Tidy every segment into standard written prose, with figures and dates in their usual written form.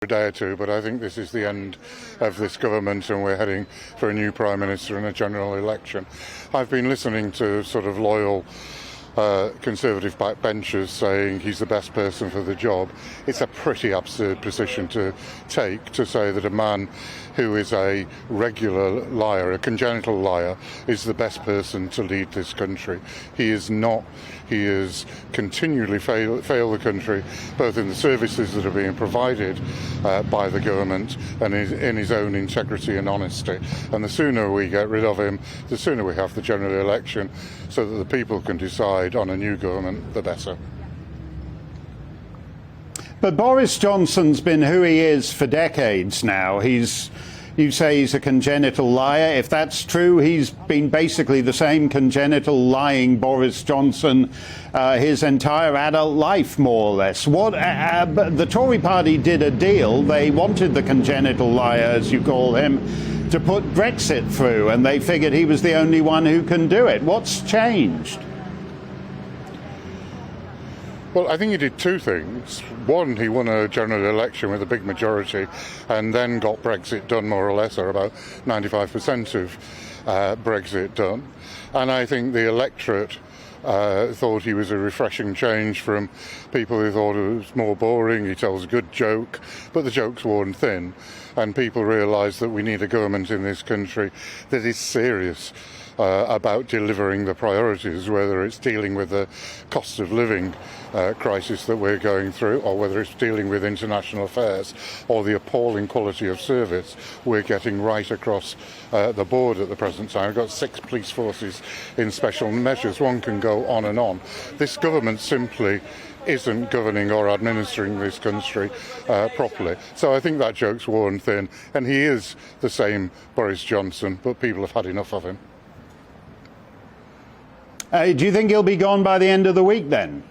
A day or two, but I think this is the end of this government and we're heading for a new Prime Minister and a general election. I've been listening to sort of loyal Conservative backbenchers saying he's the best person for the job. It's a pretty absurd position to take, to say that a man who is a regular liar, a congenital liar, is the best person to lead this country. He is not. He has continually failed the country, both in the services that are being provided by the government and in his own integrity and honesty. And the sooner we get rid of him, the sooner we have the general election, so that the people can decide on a new government, the better. But Boris Johnson's been who he is for decades now. You say he's a congenital liar. If that's true, he's been basically the same congenital lying Boris Johnson his entire adult life, more or less. The Tory party did a deal. They wanted the congenital liar, as you call him, to put Brexit through, and they figured he was the only one who can do it. What's changed? Well, I think he did two things. One, he won a general election with a big majority and then got Brexit done, more or less, or about 95% of Brexit done. And I think the electorate thought he was a refreshing change from people who thought it was more boring. He tells a good joke, but the joke's worn thin. And people realise that we need a government in this country that is serious about delivering the priorities, whether it's dealing with the cost of living crisis that we're going through, or whether it's dealing with international affairs, or the appalling quality of service we're getting right across the board at the present time. We've got 6 police forces in special measures. One can go on and on. This government simply isn't governing or administering this country properly. So I think that joke's worn thin, and he is the same Boris Johnson, but people have had enough of him. Do you think he'll be gone by the end of the week then?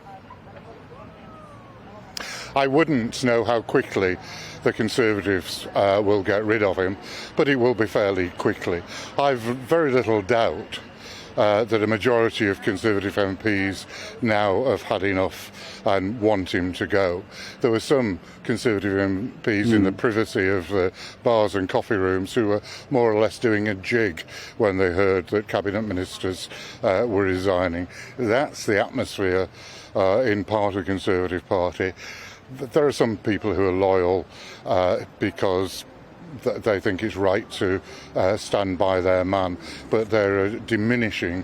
I wouldn't know how quickly the Conservatives will get rid of him, but it will be fairly quickly. I've very little doubt that a majority of Conservative MPs now have had enough and want him to go. There were some Conservative MPs in the privacy of the bars and coffee rooms who were more or less doing a jig when they heard that cabinet ministers were resigning. That's the atmosphere in part of the Conservative Party. There are some people who are loyal because they think it's right to stand by their man, but they're a diminishing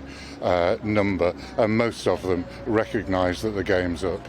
number, and most of them recognise that the game's up.